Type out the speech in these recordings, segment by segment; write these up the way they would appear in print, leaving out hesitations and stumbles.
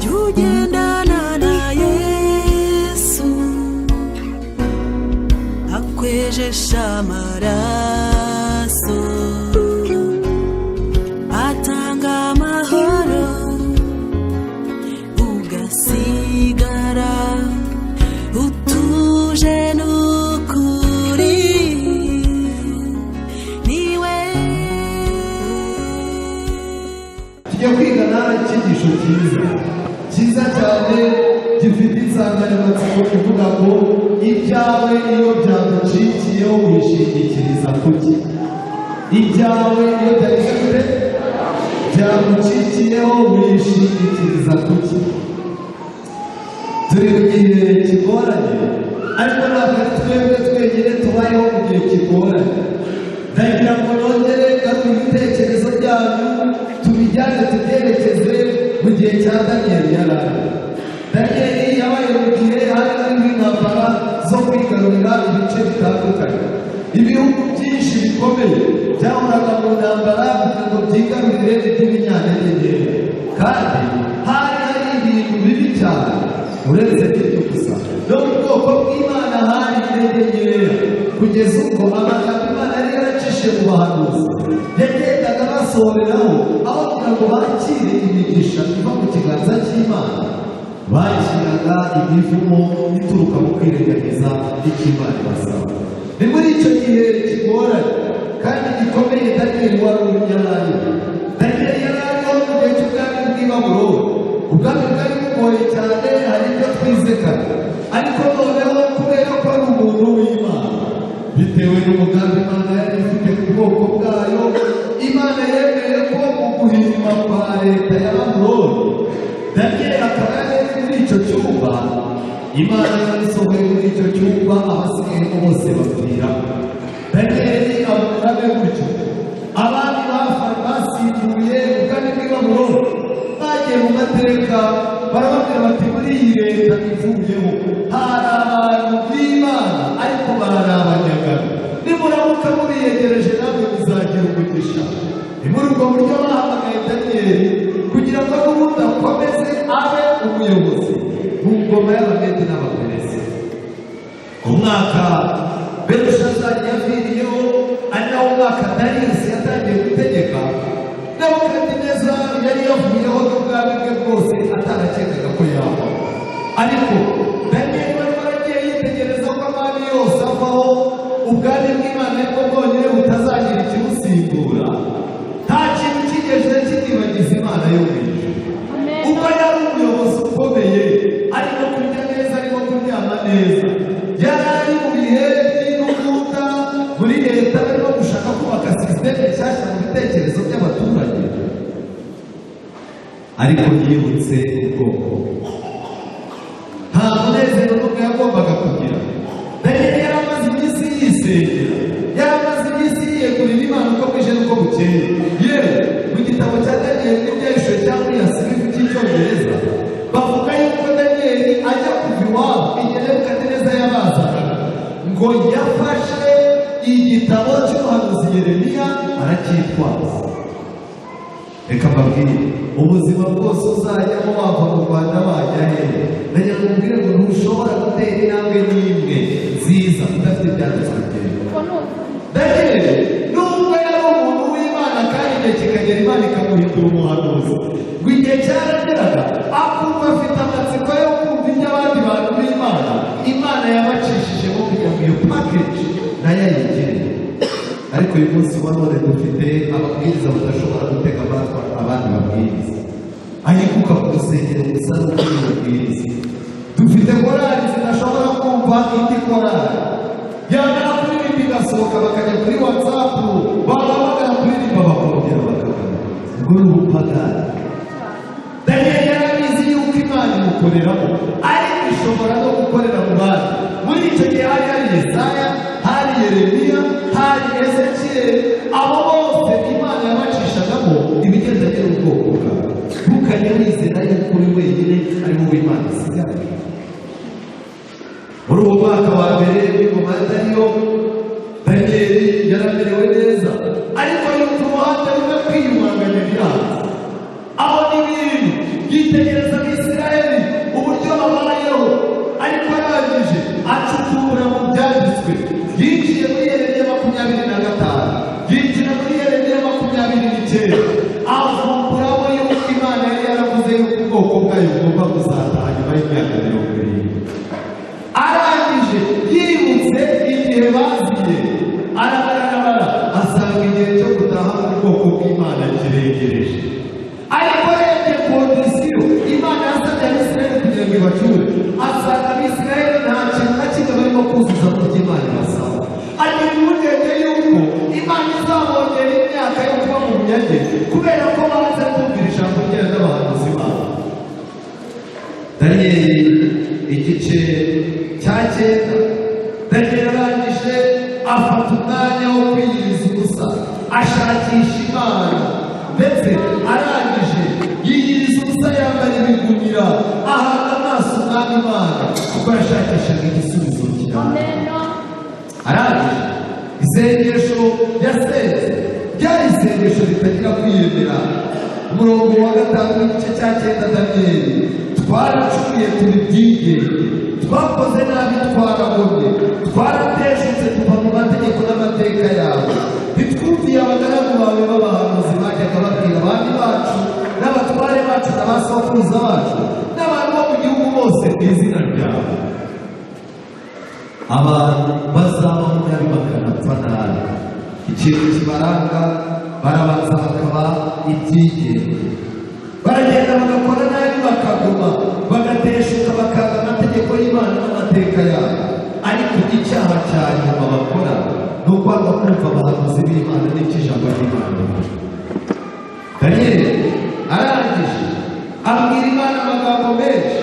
ugendana na Yesu akwejesha amaraso atanga amahoro ugasigara utuje n'ukuri niwe. Tujya kwigana icyigisho cyiza cyane gifite insanganyamatsiko ivuga ngo ibyawe iyo byagucikiyeho wishingikiriza kuki. Ibyawe iyo byagucikiyeho wishingikiriza kuki. Turi mu gihe kigoranye ariko ntabwo ari twebwe twenyine tubayeho mu gihe kigoranye. Ndagira ngo nongere gato ibitekerezo byanyu tubijyane tubyerekeze mu gihe cya Daniyeli yaraye. Daniyeli yabaye mu gihe hari harimo intambara zo kwigarurira ibice bitandukanye. Ibihugu byinshi bikomeye byahoraga mu ntambara kugira ngo byigarurire iby'ibinyantegenke, kandi hari ibintu bibi cyane. Uretse ibyo gusa no mu bwoko bw'Imana hari intege nkeya, kugeza ubwo amagambo Imana yari yaracishije mu bahanuzi yagendaga basohoreraho aho kugira ngo bakire imigisha iva mu kiganza cy'Imana, bakiraga imivumo ituruka mu kwirengagiza icyo Imana ibasaba. Ni muri icyo gihe kigoranye kandi gikomeye Daniyeli wari yaraye. Daniyeli yarayeho mu gihe cy'ubwami bw'i Babuloni. Ubwami bwari bugoye cyane, hari ibyo twizekana, ariko noneho kubera ko ari umuntu w'Imana, bitewe n'umugambi Imana yari ifite ku bwoko bwayo, Imana yemeye ko mu guhirima kwa leta ya Babuloni Daniyeli akaba yari muri icyo cyumba. Imana yamusohoye muri icyo cyumba, abasigaye bose bapfira. Daniyeli aburabe gutyo. Abandi basimbuye ubwami bw'i Babuloni bagiye mu mateka barababwira bati muri iyi leta ivuyeho hari abantu b'Imana ariko bari abanyagano, nimuramuka muriyegereje namwe muzagira umugisha. Ni muri ubwo buryo bahamagaye Daniyeli kugira ngo n'ubundi akomeze abe umuyobozi mu ngoma y'Abamedi n'Abaperesi. Umwaka Belushazari yaviriyeho ari nawo mwaka Dariyusi yatangiye gutegeka. Nebukadineza yari yavuyeho n'ubwami bwe bwose atarakekaga ko yaba, ariko Daniyeli wari waragiye yitegereza ko amani yose avaho, ubwami bw'Imana ariko bwonyine butazagira ikibusimbura. Nta kintu kigeze kidibagiza Imana yo mu ijuru. Ubwo yari umuyobozi ukomeye, arimo kurya neza, arimo kuryama neza, yari ari mu bihe by'intugunda muri leta, barimo gushaka kubaka sisiteme nshyashya mu bitekerezo by'abaturage, ariko yibutse ubwoko. Nta munezero n'umwe yagombaga kugira. Daniyeli yari amaze iminsi yisengera, yari amaze iminsi yiyegurira Imana uko bwije n'uko bukeye. Yewe mu gitabo cya Daniyeli n'ibyahishuwe cyangwa iyasibifu cy'icyongereza bavuga yuko Daniyeli ajya kuva iwabo igihe Nebukadineza yabazaga, ngo yafashe igitabo cy'umuhanuzi Yeremiya aracyitwaza. Reka mbabwire, ubuzima bwose uzajyamo wava mu Rwanda wajya hehe, ndagira ngo mbwire ngo ntushobora gutera intambwe n'imwe nziza udafite ibyanditswe byera. Daniyeli nubwo yari umuntu w'Imana kandi igihe kikagera Imana ikamuhindura umuhanuzi, ngo igihe cyarageraga akumva afite amatsiko yo kumva iby'abandi bantu b'Imana, Imana yabacishijemo kugira ngo iyo package nayo ayigire. Ariko uyu munsi wa none dufite ababwiriza badashobora gutega amatwi abandi babwiriza, ahikuka ku rusengero gusa n'ukuri babwiriza. Dufite korali zidashobora kumva indi korali, yamara kuririmba igasohoka bakajya kuri WhatsApp, bahamagara kuririmba bakongera bakagaruka. Ubwo ni ubupagani. Daniyeli yarabizi yuko Imana imukoreramo, ariko ishobora no gukorera mu bandi. Muri icyo gihe hari Yesaya, hari Yeremiya, hari Ezekiyeli, abo bose Imana yabacishagamo ibigendanye n'ubwoko bwawe. Ntukajye wizera yuko uri wenyine ari wowe Imana isigaye. Muri uwo mwaka wa mbere w'ingoma ya Daniyeli yaramerewe neza, ariko yumva umuhanda rumwe kwiyumanganya biraza. Abona ibintu yitegereza Abisirayeli ariko arangije acukura mu byanditswe yinjiye muri Yeremiya 25 yinjira muri Yeremiya 29 avumburamo yuko Imana yari yaravuze yuko ubwoko bwayo bugomba kuzataha nyuma y'imyaka 70. arangije yibutse igihe baziye arabarabara asanga igihe cyo gutaha mu bwoko bw'Imana kiregereje. ariko arebye kondisiyo Imana yasabye Abisirayeli kugira ngo ibacure, asanga Abisirayeli nta kintu na kimwe barimo kuzuza mu byo Imana ibasaba. agira impungenge yuko Imana izabongera imyaka yo kuba mu bunyage kubera ko banze kumvira ijambo ryayo n'abahanuzi babo. Daniyeli igice cya 9, Daniyeli arangije afata umwanya wo kwiyiriza ubusa ashakisha Imana, ndetse arangije yiyiriza ubusa yambaye ibigunira ahanga amaso umwami Imana kuko yashakishaga igisubizo kirambye. arangije isengesho yasenze ryari isengesho ritagira kwiyemera. umurongo wa 5 w'igice cya 9 Daniyeli: twaracumuye turi byigenge, twakoze nabi twaragomye, twarateshutse tuva mu mategeko n'amateka yawe, ntitwumviye abagaragu bawe b'abahanuzi bajyaga babwira abandi bacu n'abatware bacu n'abasokuruza bacu n'abantu bo mu gihugu bose mu izina ryawe. abantu bazaba mu nabi bakanapfa nabi, ikintu kibaranga barabanza bakaba ibyigenge, baragenda bagakora nabi bakaguma, bagateshuka bakaga amategeko y'Imana n'amateka yayo. ariko icyaha cya nyuma bakora ni ukwanga kumva abahanuzi b'Imana n'icyo ijambo ry'Imana rivuga. Daniyeli arangije abwira Imana amagambo menshi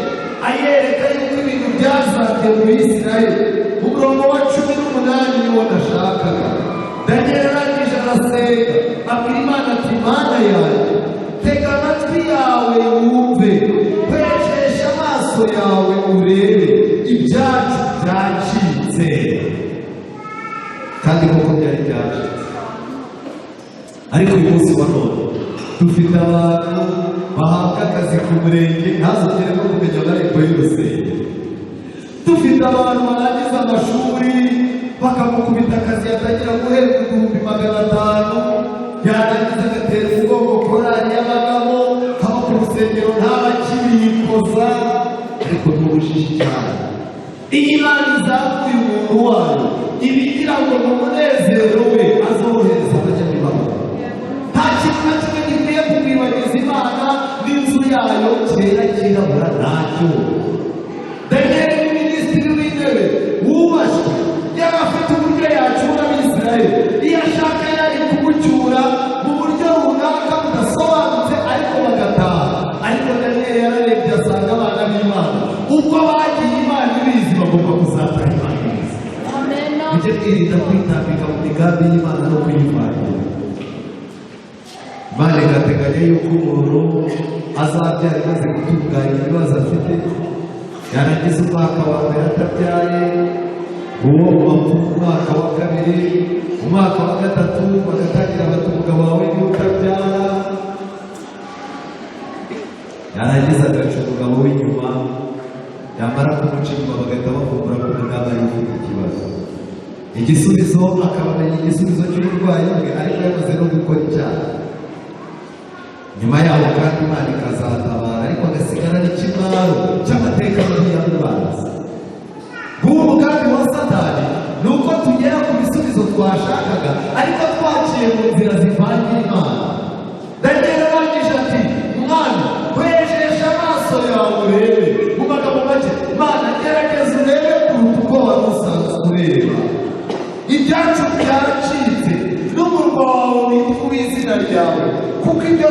ayereka yuko ibintu byazambye mu Isirayeli. umurongo wa 18 niwo nashakaga. Daniyeli arangije arasenga abwira Imana ati: Mana yanjye, tega amatwi yawe wumve, kwejesha amaso yawe urebe, ibyacu byacitse. kandi koko byari byacitse. ariko uyu munsi wa none dufite abantu bahabwa akazi ku murenge ntazongere no kumenya amarembo y'urusengero. dufite abantu barangiza amashuri bakamukubita akazi yatangira guhembwa 500, yarangiza agatera umugongo korali y'abagabo, haba ku rusengero ntabakibikoza. ariko n'ubujiji cyane iyo Imana izamuye umuntu wayo ibigira ngo mu munezero we azohereza abanyamibabaro. nta kintu na kimwe gikwiye kumwibagiza Imana n'inzu yayo kera kirabura ntacyo. Daniyeli ni minisitiri w'intebe wubashywe, yari afite uburyo yacura Abisirayeli. iyo ashaka yari kumucyura mu buryo runaka budasobanutse ariko bagataha. ariko Daniyeli yararebye asanga abana b'Imana ubwo bagiye Imana ibizi bagomba kuzataha Imana ibizi. mujye twirinda kwitambika mu migambi y'Imana no kuyivangira. Imana igateganya yuko umuntu azabyara imaze gutunganya ibibazo afite, yarangiza umwaka wa mbere atabyaye, uwo umwaka wa 2, umwaka wa 3 bagatangira bati umugabo wawe niwe utabyara, yarangiza agaca umugabo w'inyuma, yamara kumuca inyuma bagahita bavumbura ko umugabo ari ufite ikibazo. igisubizo akabamenya igisubizo cy'uburwayi bwe, ariko yamaze no gukora icyaha. nyuma yaho kandi Imana ikazatabara, ariko agasigara n'ikimwaro cy'amateka mabi y'abanzi. nguwo umugambi wa Satani ni uko tugera ku bisubizo twashakaga ariko twaciye mu nzira zivangira Imana. Daniyeli arangije ati: Mwana, kwejesha amaso yawe urebe. mu magambo make, Mana, gerageza urebe kuruta uko wari usanzwe ureba. ibyacu byaracitse n'umurwa wawe witwa uw'izina ryawe, kuko ibyo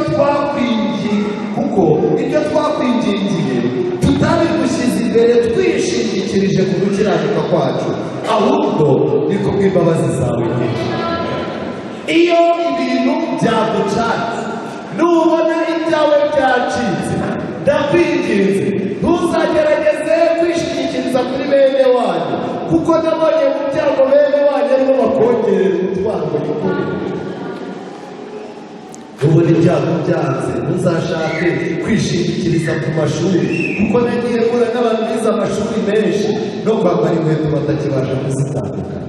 twakwingingiye tutabigushyize imbere twishingikirije ku gukiranuka kwacu, ahubwo ni kubw'imbabazi zawe nyinshi. iyo ibintu byagucatse, nubona ibyawe byacitse, ndakwinginze ntuzagerageze kwishingikiriza kuri bene wanyu, kuko nabonye mu byago bene wanyu aribo bakongerera umutwaro gikomeye. ubone ibyago byanze muzashake kwishingikiriza ku mashuri, kuko nagiye mpura n'abantu bize amashuri menshi no kwambara inkweto batakibasha kuzitandukanya.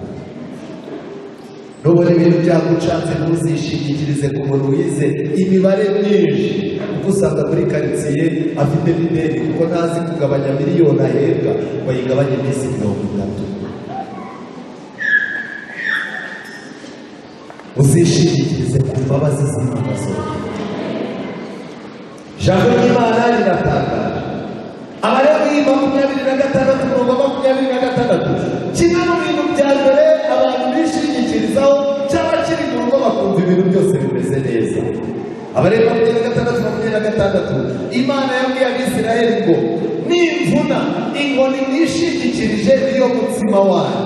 Nubona ibintu byagucanze ntuzishingikirize ku muntu wize imibare myinshi, kuko usanga muri karitsiye afite n'ideni kuko ntazi kugabanya miliyoni ahembwa ngo ayigabanye iminsi 30. Uzishingikirize ku mbabazi z'Imana zose. Ijambo ry'Imana riratangaje. Abalewi 26:26, kimwe mu bintu bya mbere abantu bishingikirizaho cyangwa kiri mu rugo bakumva ibintu byose bimeze neza. Abalewi 26:26, Imana yabwiye Abisirayeli ngo nimvuna inkoni mwishingikirije niyo mutsima wanyu.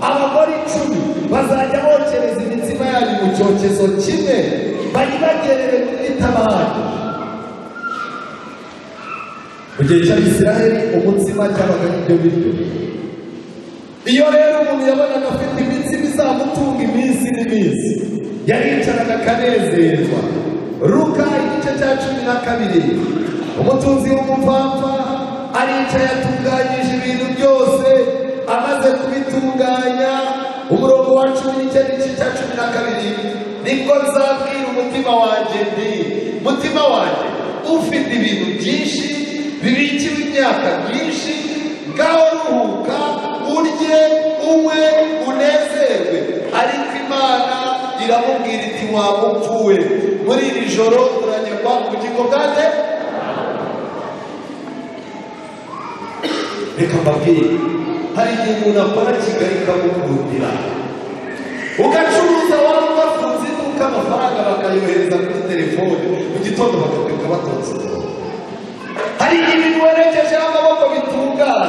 Abagore 10 bazajya bokereza imitsima yanyu mu cyokezo kimwe bayibagerere muri Tabari. Mu gihe cy'Abisirayeli umutsima cyabaga n'ibyo biryo. Iyo rero umuntu yabonaga afite imitsima izamutunga iminsi n'iminsi, yaricaraga akanezerwa. Luka igice cya 12, umutunzi w'umupfapfa aricaye atunganyije ibintu byose, amaze kubitunganya, umurongo wa 19 igice cya 12, nibwo nzabwira umutima wanjye nti mutima wanjye ufite ibintu byinshi bibikiwe imyaka myinshi, ngaho ruhuka urye unywe unezerwe. Ariko Imana iramubwira iti wamupfuwe, muri iri joro uranyagwa ubugingo bwanjye. Reka mbabwire, hari igihe umuntu akora Kigali ikamukundira, ugacuruza waba ubafunze iduka amafaranga bakayohereza kuri telefone, mu gitondo bagabyuka batonze. Hari igihe ibintu werekejeho amaboko bitungana,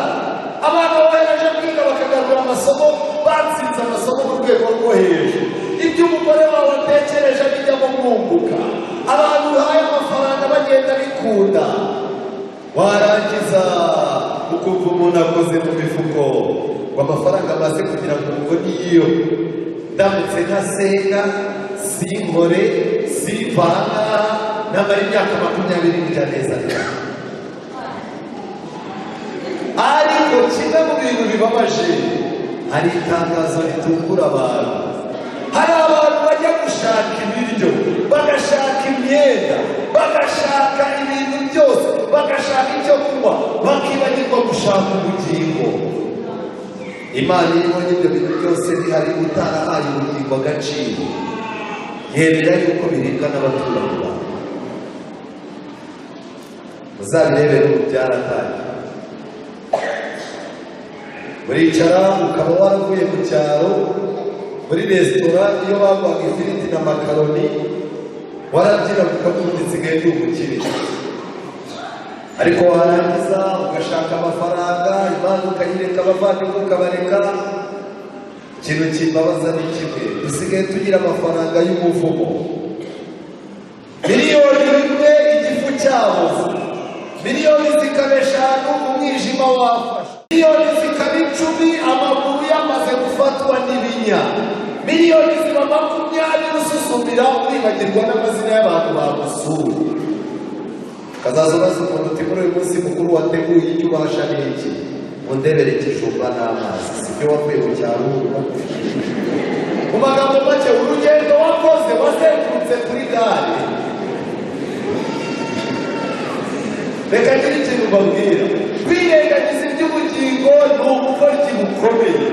abana bohereje kwiga bakagarura amasomo batsinze amasomo ku rwego rwo hejuru. Ibyo umugore wawe atekereje bijyamo mwunguka, abantu uhaye amafaranga bagenda bikunda. Warangiza ukumva umuntu akoze mu mifuko ngo amafaranga amaze kugira ngo ubwo niyo ndamutse ntasenga sinkore sivanga namara imyaka 20 neza. Ariko kimwe mu bintu bibabaje, hari itangazo ritungura abantu. Hari abantu bajya gushaka ibiryo, bagashaka imyenda, bagashaka ibintu byose, bagashaka icyo kunywa, bakibagirwa gushaka ubugingo. Imana irimo n'ibyo bintu byose bihari, utarahaye ubugingo agaciro, yemera yuko biribwa n'abaturanyi bawe. Muzabirebere ubu byaratangiye. Muricara ukaba waravuye mu cyaro, muri resitora iyo baguhaga ifiriti na makaroni warabyina ukavuga nsigaye ndi umukire. Ariko warangiza ugashaka amafaranga, Imana ukayireka, abavandimwe ukabareka. Ikintu kimbabaza ni kimwe, dusigaye tugira amafaranga y'umuvumo. Miliyoni 1 igifu cyabuze, miliyoni zikaba 5 umwijima wafashe, miliyoni zikaba 10 amaguru yamaze gufatwa n'ibinya, miliyoni ziba 20 ususumira uribagirwa n'amazina y'abantu bagusuye. Kazaza ubaza umuntu uti muri uyu munsi mukuru wateguye icyo ubasha n'iki? Mundebere ikijumba n'amazi, sibyo wavuye mu cyaro. Mu magambo make, urugendo wakoze wazengurutse kuri gare. Reka ngire ikintu mbabwira, kwirengagiza iby'ubugingo ni ubukoryi bukomeye.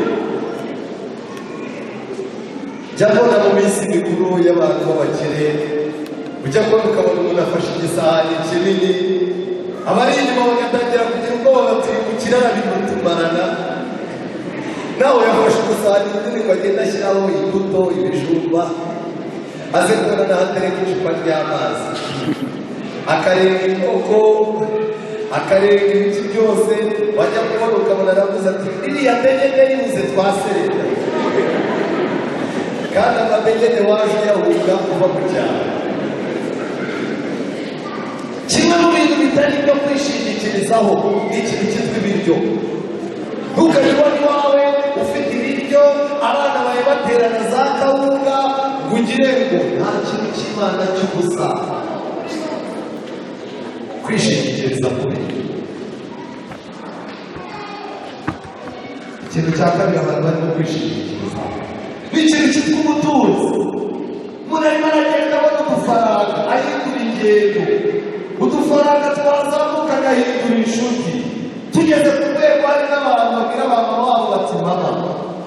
Jya mbona mu minsi mikuru y'abantu b'abakire, ujya kubona ukabona umuntu afashe igisahani kinini, abari inyuma bagatangira kugira ubwoba bati ku kirara bimutumarana. Nawe yafashe umusahani munini ngo agende ashyiraho imbuto, ibijumba, aze kubona n'ahatereka icupa ry'amazi, akarenga inkoko, akarenga ibiki byose. Wajya kubona ukabona aravuze ati iriya degede yibuze twaserera, kandi amadegede waje yahunga kuva mu cyaro. Kimwe mu bintu bitari byo kwishingikirizaho ni ikintu cyitwa ibiryo. Ntukajye ubona iwawe ufite ibiryo, abana bawe baterana za kawunga, ngo ugire ngo nta kintu cy'Imana cy'ubusa kwishingikiriza kuri ikintu cya kabiri abantu barimo kwishingikiriza ni ikintu cyitwa ubutunzi. Umuntu arimo aragenda abona udufaranga ahindura ingendo, udufaranga twazamuka agahindura inshuti. Tugeze ku rwego hari n'abantu babwira abana babo bati mama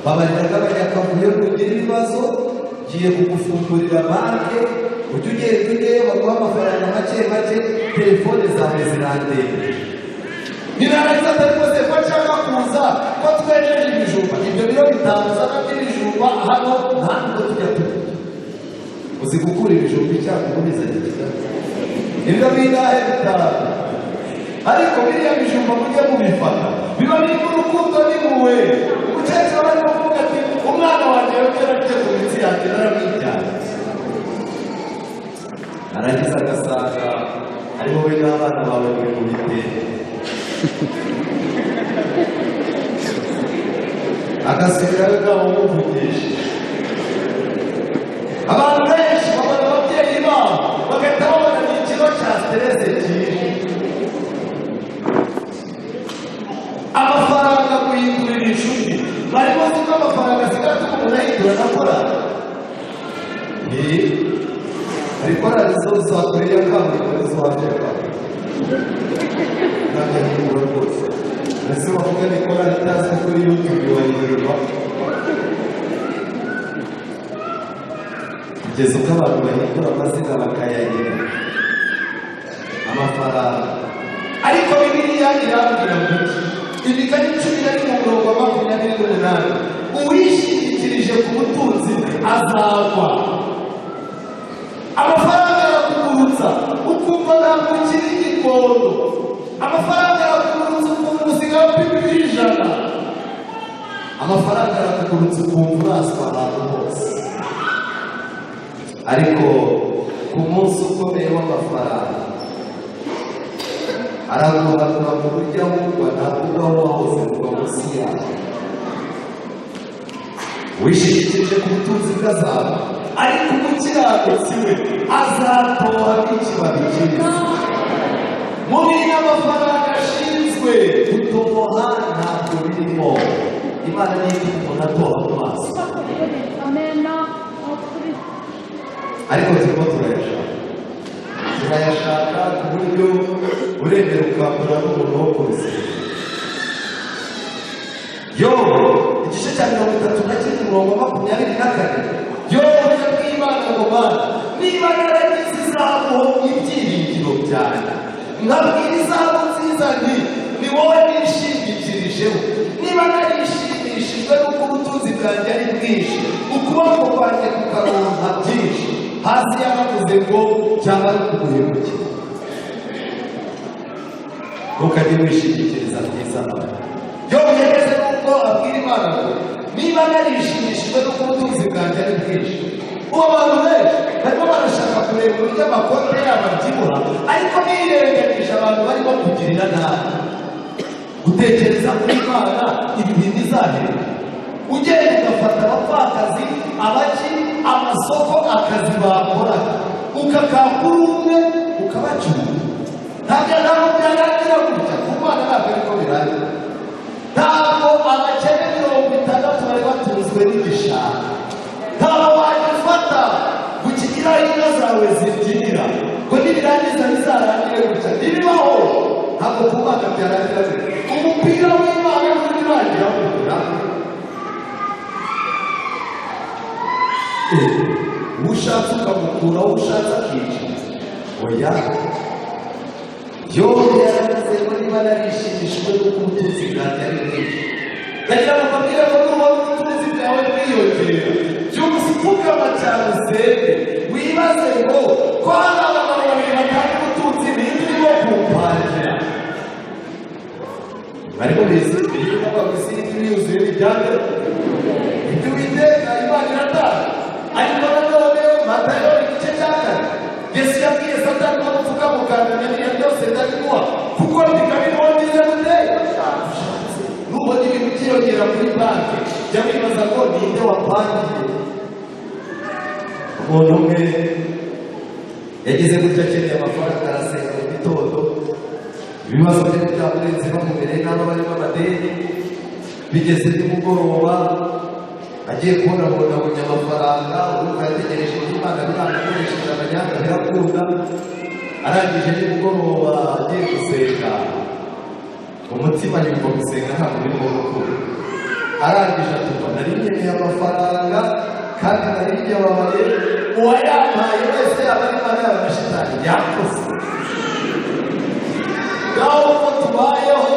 babariraga abanyakavuyo kugira ibibazo ngiye kugufungurira banke ujye ugenda ugeyo baguha amafaranga make make telefone zawe zirandeba. Ninarangiza atarikoze ko nshaka kuza ko twejeje ibijumba ibyo biro bitanu usanga by'ibijumba hano nta nubwo tujya turya. Uzi gukura ibijumba icyago uboneza kigali ibyo bingahe bitanu, ariko biriya bijumba mujye mubifata biba birimo urukundo n'impuhwe. Umukecuru bari kuvuga ati umwana wanjye yongera ajye ku mitsi yanjye naramwijyana, arangiza agasanga ari wowe n'abana bawe muri mu bitenge agasigara bwabo muvugisha. Abantu benshi babona ababyeyi babo bagahita babona ni ikigo cya siterese cyinshi. Amafaranga guhindurira inshuti barimo ziko amafaranga zigatuma umuntu ahindura nakora ariko arizo zakoreye kaburimbo arizo waje ntabwo ahindura rwose. Ese wavuga nikora itazi kuri YouTube wayihindurwa kugeza uko abantu bahindura amazina bakayagira amafaranga. Ariko Bibiliya irambwira ngo imigani 11:28 uwishingikirije ku butunzi azagwa. Amafaranga arakugurutsa ukumva ntabwo ukiri igikondo, amafaranga arakugurutsa ukumva usigaye upima ijana, amafaranga arakugurutsa ukumva uraswa ahantu hose. Ariko ku munsi ukomeye w'amafaranga araguhanura mu buryo ahubwo ntabwo ubaho hose kuva munsi yawe. Wishingikirije ku butunzi bw'azawe, ariko umukiranutsi we azatoha nk'ikibabi cyiza. Mu bintu amafaranga ashinzwe gutoha ntabwo birimo. Imana niyo ituma umuntu atoha mu maso, ariko turimo turayashaka ku buryo urembera ukambura n'umuntu wo ku rusengero. Yobu igice cya 33:24 Yobu yabwiye Imana ngo Mana niba naragize izahabu ibyiringiro byanjye nkabwira izahabu nziza nti ni wowe nishingikirijeho, niba narishimishijwe n'uko ubutunzi bwanjye ari bwinshi ukuboko kwanjye kukaronka byinshi, hasi yaravuze ngo cyangwa ari ukuguhemukira. Ntukajye wishingikiriza byiza. Yobu yageze n'ubwo abwira Imana ngo niba narishimishijwe n'uko ubutunzi bwanjye ari bwinshi. Ubu abantu benshi barimo barashaka kureba uburyo amakote yabo abyibuha, ariko birengagije abantu barimo kugirira nabi. Gutekereza kuri Imana ibi bintu bizahera. Ugenda ugafata abapfakazi, abaki, amasoko, akazi bakora ukakangura umwe ukabacyura. Ntabwo byarangira gutya ku Mana, ntabwo ariko birangira. Ntabwo abakene 60 bari batunzwe n'igishanga. Ntabwo wagifata gukigira inka zawe zibyinira ngo nibirangiza bizarangire gutya ntibibaho. Ntabwo ku Mana byarangira gutya. Umupira w'Imana nturirangira gutya. Ushatse ukamukura, ushatse akica. Oya, Yobu yaravuze ngo niba narishimishijwe n'uko ubutunzi bwanjye ari bwinshi, ndagira ngo mbabwire ko nuba ubutunzi bwawe bwiyongera jya upfukama cyane usenge wibaze ngo ko hari abagabo babiri batanga ubutunzi birimo kumpangira. Barimo bizitiriye n'abaguzi yuzuye bijyanye ibyo Uwiteka Imana iratanga. Ariko nanone Matayo igice cya 4 Yesu yabwiye Satani ko gupfuka mu kanwa n'ibintu byose ndabiguha kuko bikabiboneza guteye. Nubona ibintu byiyongera kuri banki jya wibaza ngo ninde wapangiye. umuntu umwe yagize gutya akeneye amafaranga arasenga mu gitondo ibibazo bye byamurenze bamubere n'abo barimo amadeni bigeze nimugoroba agiye kubona abonye amafaranga urumva yategereje Imana biramukoresheje amanyanga birakunda arangije nimugoroba agiye gusenga umutima yumva gusenga ntabwo birimo gukura arangije atuba nari nkeneye amafaranga kandi nari nyababaye uwayampaye wese yaba ari Imana yaba na shitani yakoze ngaho uko tubayeho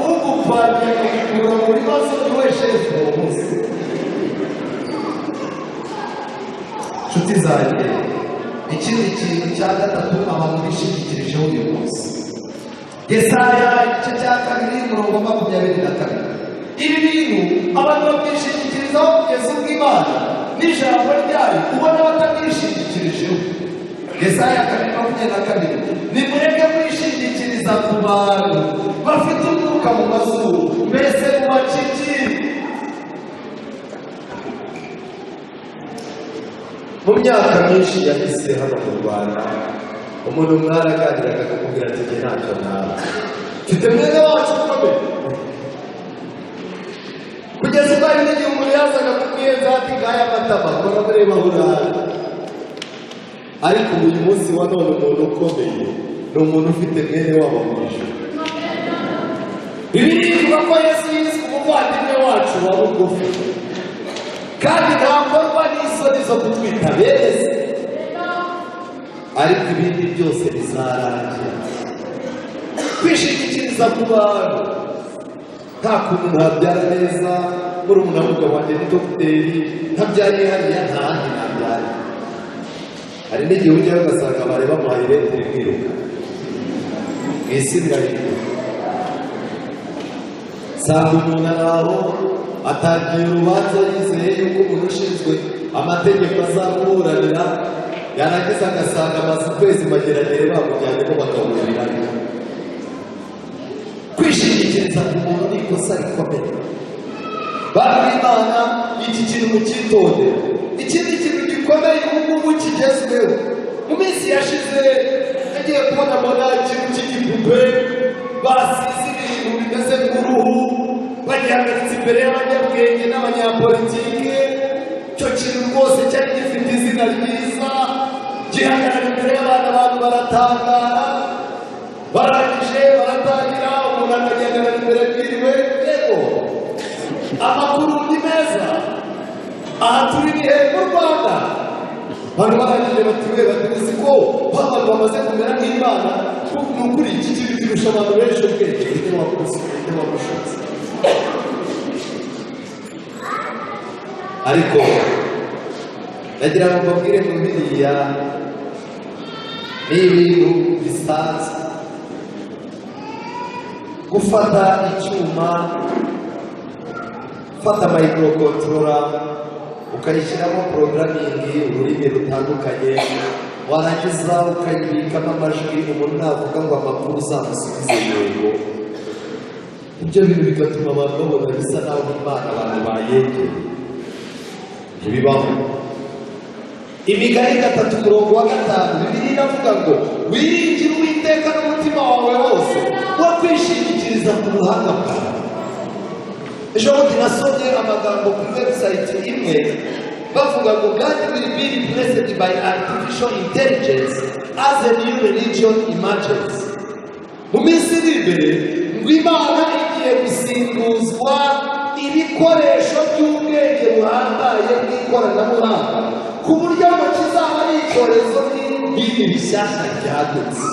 ugupfanye akakugura mu bibazo by'uwesheje uwo munsi nshuti zanjye ikindi kintu cya gatatu abantu bishingikirijeho uyu munsi Yesaya igice cya 2:22 ibi bintu abantu babyishingikirizaho kugeza ubwo Imana n'ijambo ryayo ubona batabyishingikirijeho Yesaya 2:22 nimureke kwishingikiriza ku bantu bafite umwuka mu mazuru mbese mubaciki mu myaka myinshi yahise hano mu Rwanda umuntu mwaraganiraga akakubwira ati njye ntacyo naba mfite mwene wacu ukomeye kugeza ubwo hari n'igihe umuntu yazaga kumweza ati ngaya amatama kora mureba burara ariko uyu munsi wa none umuntu ukomeye ni umuntu ufite mwene wabo mu ijuru Bibiliya ivuga ko Yesu yiswe umuvandimwe wacu wa bugufi kandi ntakorwa n'isoni zo kutwita bene se ariko ibindi byose bizarangira kwishingikiriza ku bantu nta kuntu ntabyara neza murumuna w'umugabo wanjye ni dogiteri ntabyariye hariya ntahandi ntabyara hari n'igihe ujyayo ugasanga bari bamuhaye irente rimwiruka mu isi birahinduka sanga umuntu ari aho atangiye urubanza yizeye yuko umuntu ushinzwe amategeko azamuburanira yarangiza agasanga amaze ukwezi mageragere bamujyanyemo bakamuburira kwishingikiriza ku muntu ni ikosa rikomeye bantu b'Imana iki kintu mukitonde ikindi kintu gikomeye ubu ngubu kigezweho mu minsi yashize nagiye kubona ikintu cy'igipupe basize ibintu bimeze nk'uruhu bagihagaritse imbere y'abanyabwenge n'abanyapolitike icyo kintu rwose cyari gifite izina ryiza gihagarara imbere y'abana abantu baratangara barangije baratangira umuntu akagihagarara imbere bwiriwe yego amakuru ni meza aha turi ni hehe mu Rwanda abantu barangije batuye batuzi ko abantu bamaze kumera nk'Imana ni ukuri iki kintu kirusha abantu benshi ubwenge ufite wagushutse ariko nagira ngo mbabwire ngo biriya ni ibintu bisanzwe gufata icyuma ufata microcontroller ukayishyiramo programming ururimi rutandukanye warangiza ukayibikamo amajwi umuntu navuga ngo amakuru uzamusubize yego ibyo bintu bigatuma abantu babona bisa naho Imana abantu bayegeye ntibibaho Imigani 3:5 Bibiliya iravuga ngo wiringire Uwiteka n'umutima wawe wose wo kwishingikiriza ku buhanga bwawe ejo bundi nasomye amagambo kuri website imwe bavuga ngo God will be replaced by artificial intelligence as a new religion emerges mu minsi iri imbere ngo Imana igiye gusimbuzwa ibikoresho by'ubwenge buhambaye bw'ikoranabuhanga ku buryo ngo kizaba ari icyorezo n'ibindi bishyashya byadutse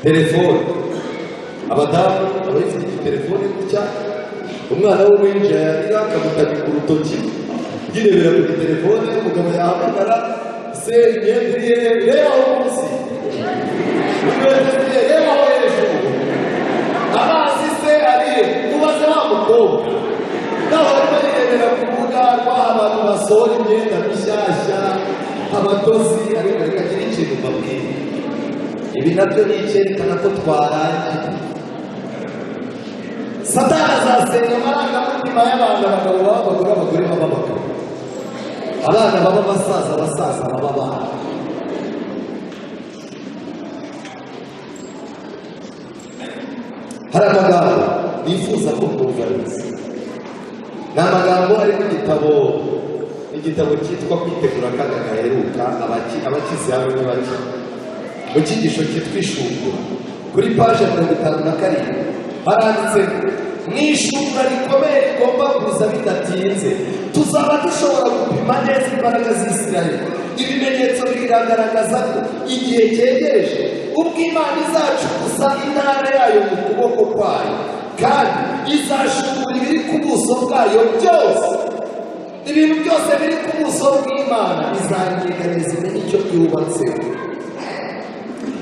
telefone abadamu abafite telefone gutya umwana w'umwinjira yarira akamutamika urutoki yirebera kuri telefone umugabo yahamagara se imyenda irihe reba aho munsi inkweto zirihe reba aho hejuru amazi se arihe mubaze wa mukobwa naho barimo yirebera ku rubuga rw'aho abantu basohora imyenda mishyashya abadozi ariko rekagira ikintu mbabwira ibi nabyo ni icyerekana ko twarangiye Satani azasenya amarangamutima y'abantu abagabo b'abagore abagore b'abagabo abana baba basaza, abasaza baba abana. Hari amagambo nifuza ko mwumva neza. Ni amagambo ari mu igitabo cyitwa kwitegura akaga gaheruka, abakize hamwe n'abaki mu cyigisho cyitwa ishungura. Kuri paje 57 haranditse mu ishungura rikomeye rigomba kuza bidatinze, tuzaba dushobora gupima neza imbaraga z'Isirayeli. Ibimenyetso biragaragaza ko igihe cyegereje ubwo Imana izacukuza intara yayo mu kuboko kwayo, kandi izashungura ibiri ku buso bwayo byose. Ibintu byose biri ku buso bw'Imana izanyegereza imenye icyo byubatseho.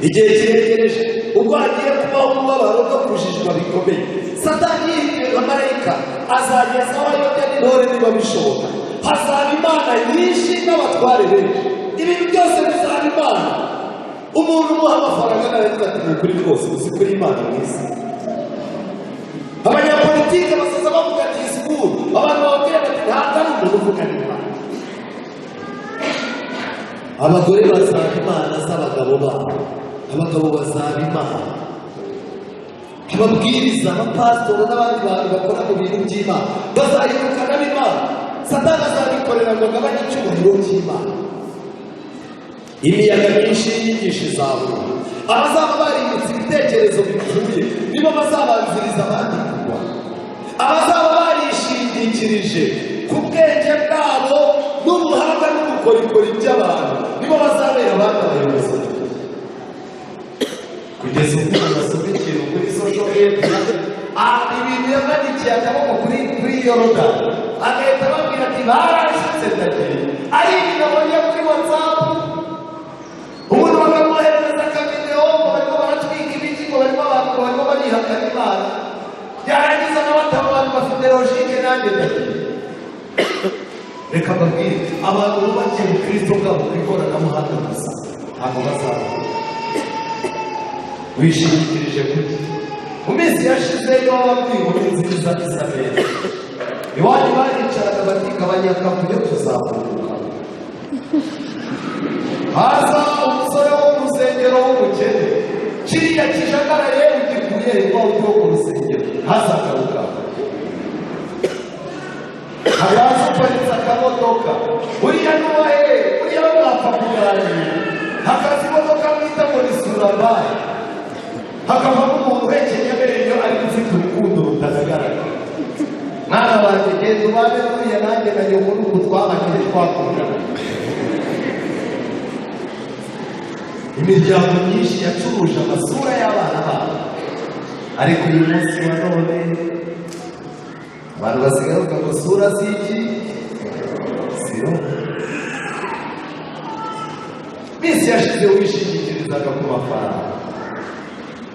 Igihe kiregereje ubwo hagiye kubaho umubabaro no kujijwa bikomeye. Satani yibwira marayika azagezaho ayobya n'intore niba bishoboka. Hazaba Imana nyinshi n'abatware benshi. Ibintu byose bizaba Imana. Umuntu umuha amafaranga n'aravuga ati ni ukuri rwose uzi kuri Imana mwiza. Abanyapolitike basaza bavuga ati isikuru, abantu bababwira bati ntabwo ari umuntu uvuga n'Imana. Abagore bazaba Imana z'abagabo babo, abagabo bazaba Imana. Ababwiriza, abapasitori n'abandi bantu bakora mu bintu by'Imana bazahinduka n'Imana. Satani azabikorera ngo agabanye icyubahiro cy'Imana. Imiyaga myinshi y'inyigisho izabura. Abazaba barindutse ibitekerezo bipfuye nibo bazabanziriza abandi kugwa. Abazaba barishingikirije ku bwenge bwabo n'ubuhanga n'ubukorikori by'abantu nibo bazabera abandi abayobozi. Kugeza ubwo basubikira kuri social media ibintu yamanikiye akaboko kuri Yorodani, agahita ababwira ati barashitse ndagiye. Ari ibintu abonye kuri WhatsApp, umuntu bakamwoherereza akavidewo ngo barimo baratwika ibiti, ngo barimo abantu barimo barihakana Imana. Yarangiza nawe ataba abantu bafite logike nanjye ndagiye. Reka mbabwire, abantu bubakiye mu Kristo bwabo ku ikoranabuhanga gusa ntabwo bazaba. Wishingikirije kuki? Mu minsi yashize iyo wababwiye inkuru nziza Isabeli, iwanyu baricaraga batikabanya akavuyo tuzamuka. Haza umusore wo mu rusengero w'umukene, kiriya kijagaraye ugikuye iwawe cyo ku rusengero ntazagaruka. Hayaza uparitse akamodoka, uriya n'uwahe, uriya mwapfa kuganira, hakaza imodoka mwita ngo ni Surabayi, hakavamo umuntu uhekenya amenyo ariko ufite urukundo rutagaragara. Mwana wanjye genda ubane n'uriya nanjye na nyoko n'ubu twabakire twakundana. Imiryango myinshi yacuruje amasura y'abana babo, ariko uyu munsi wa none abantu basigaye bavuga ngo sura z'iki siyo. Minsi yashize wishingikirizaga ku mafaranga.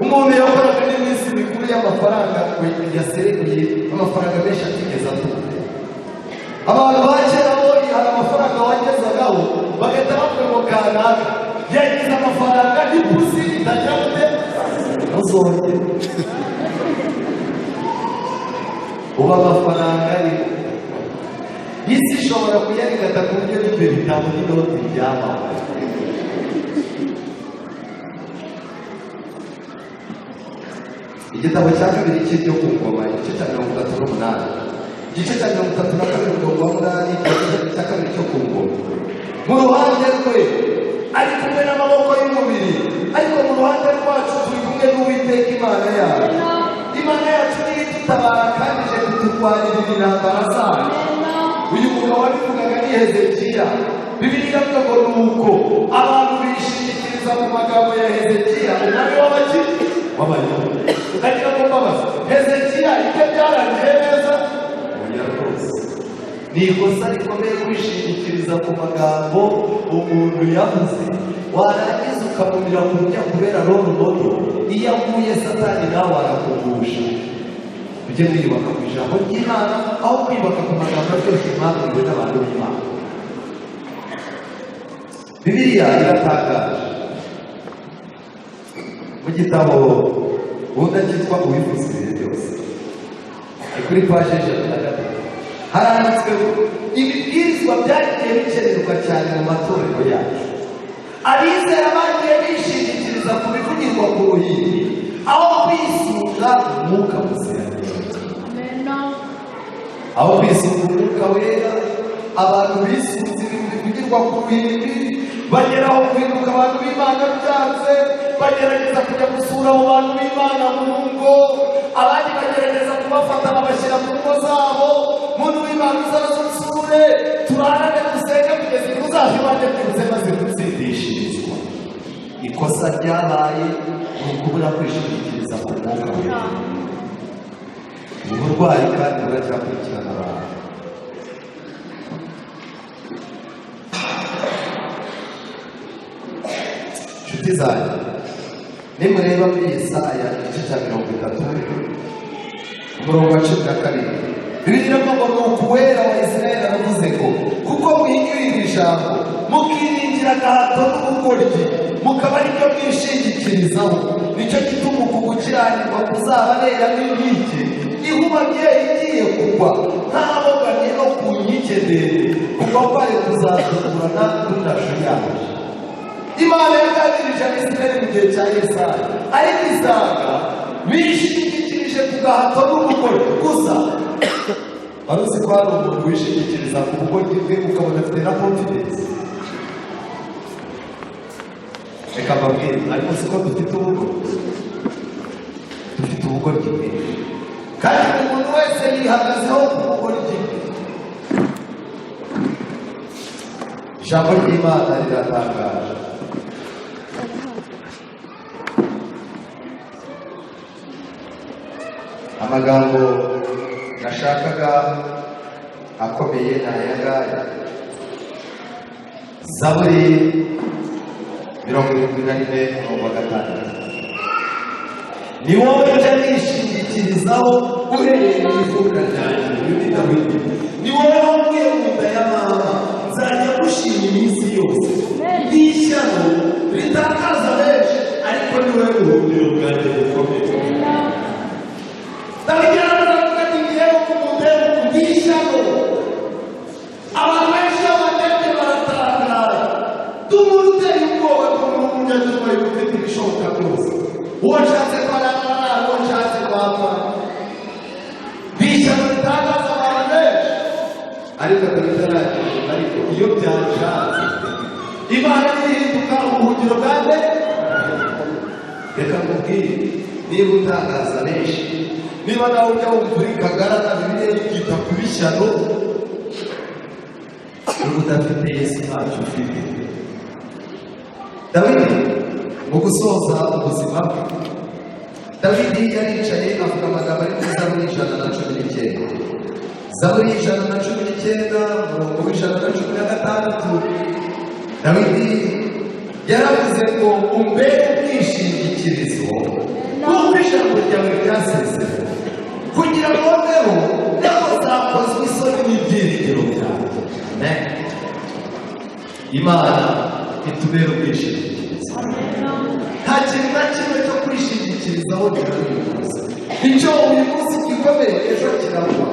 Umuntu yakoraga n'iminsi mikuru y'amafaranga yasereguye amafaranga menshi atigeze atunga. Abantu ba kera bo hari amafaranga wagezagaho bagahita bavuga ngo kanaka yagize amafaranga n'ipusi itagira gute ntuzongere. Ubu amafaranga ariko isi ishobora kuyarigata ku buryo n'ibyo bitabo n'inoti by'amafaranga. Igitabo cya kabiri cy'ibyo ku ngoma, igice cya 38, igice cya 32 umurongo wa 8, igice cya kabiri cyo ku ngoma. Mu ruhande rwe ari kumwe n'amaboko y'umubiri, ariko mu ruhande rwacu turi kumwe n'Uwiteka Imana yacu. Imana yacu niyo idutabara kandi ije kuturwanira intambara zayo. Uyu mugabo wabivugaga ni Hezekiya. Bibiliya ivuga ngo nuko abantu bishingikiriza mu magambo ya Hezekiya, umwami w'Abayuda. Ukagira ngo mbabaza, Hezekiya ibyo byarangiye neza? Oya rwose. Ni ikosa rikomeye kwishingikiriza ku magambo umuntu yavuze, warangiza ukamumira kurya kubera rondo. Iyo aguye Satani nawe arakugusha. Ujye wiyubaka ku ijambo ry'Imana aho kwiyubaka ku magambo aryoshye mwabwiwe n'abantu b'Imana. Bibiliya iratangaje. Mu gitabo ubundi cyitwa Uwifuza ibihe byose, ari kuri paje 103. haranditswe ibibwirizwa byagiye bikenerwa cyane mu matorero yacu. Abizera bagiye bishingikiriza ku bivugirwa ku ruhimbi aho kwisunga umwuka muziranenge. Aho kwisunga umwuka wera, abantu bisunze ibintu bivugirwa ku ruhimbi, bagera aho kwibuka abantu b'Imana byanze, bagerageza kujya gusura abo bantu b'Imana mu ngo, abandi bagerageza kubafata babashyira mu ngo zabo. Muntu w'Imana uzarasure, turarane dusenge kugeza igihe uzahibande byose maze gutsindishirizwa. Ikosa ryabaye ni ukubura kwishingikiriza ku mwuka wera. Uburwayi kandi buracyakurikirana abantu. Inshuti zanjye, nimureba muri Yesaya igice cya 30 umurongo wa 12, Bibiliya ivuga ngo uwera wa Isirayeli aravuze ngo kuko muhinyuye iri jambo mukiringira agahato n'ubugoryi mukaba aribyo mwishingikirizaho, nicyo gituma uku gukiranirwa kuzabarera nk'inkike ihuba igiye kugwa ntabogamye no ku nkike ndende, kuva kwayo kuzazungurana n'indasho yayo. Imana yaganirije Abisirayeli mu gihe cya Yesaya, ariko isanga bishingikirije ku gahato n'ubugoryi gusa. Wari uzi ko hari umuntu wishingikiriza ku bugoryi bwe ukabona afite na confidence? Reka mbabwire, ariko siko dufite ubugoryi. Dufite ubugoryi bwinshi, kandi umuntu wese yihagazeho ku bugoryi bwe. Ijambo ry'Imana riratangaje. Amagambo nashakaga akomeye ni aya ngaya. Zaburi 74:6, ni wowe njya nishingikirizaho uhereye mu ivuka ryanjye. Uyu ni Dawidi. Ni wowe wambuye mu nda ya mama, nzajya gushima iminsi yose. N'ishyano ritakaza benshi, ariko ni wowe buhungiro bwanjye bukomeye. Dawidi aravuga ati ngiyeho kumutera n'ishyano. Abantu benshi b'amadende baratangara. Tumuntu uteye ubwoba, tumuntu w'umunyagirwa ufite ibishoboka byose. Uwo nshatse kwarangara, uwo nshatse kwapfa. N'ishyano ritakaza abantu benshi, ariko ariko iyo byanshatse Imana ihinduka ubuhungiro bwanjye. Reka nkubwire, niba utangaza benshi, niba nawe ujya wumva uri kagarana Bibiliya yita ku bishyano, niba udafite Yesu ntacyo ufite. Dawidi mu gusoza ubuzima bwe, Dawidi yaricaye avuga amagambo ari muri Zaburi 119. Zaburi 119 umurongo w'116, Dawidi yaravuze ngo umbere ubwishingikirizo kuko ijambo ryawe ryasezeranye, kugira ngo mbeho nako zakozwe isoni n'ibyiringiro byanjye. Imana itubere ubwishingikirizo. Nta kintu na kimwe cyo kwishingikirizaho gihari. Icyo uyu munsi gikomeye ejo kirapfa.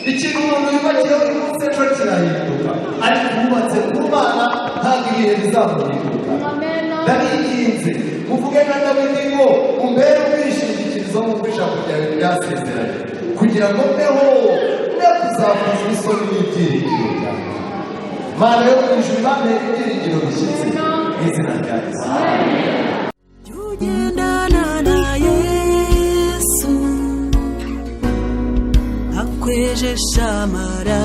Ikintu umuntu yubakiyeho uyu munsi ejo kirahinduka, ariko wubatse ku Mana ntabwo ibihe bizamuhinduka. Ndabinginze muvuge na Dawidi ngo umbere ubwishingikirizo mu ijambo ryawe ryasezeranye, kugira ngo mbeho ne kuzakuza isoni n'ibyiringiro byanjye. Mana yo mu ijuru ibampere ibyiringiro bishyitse mu izina rya Yesu. Tugendana na Yesu akwejesha amarira.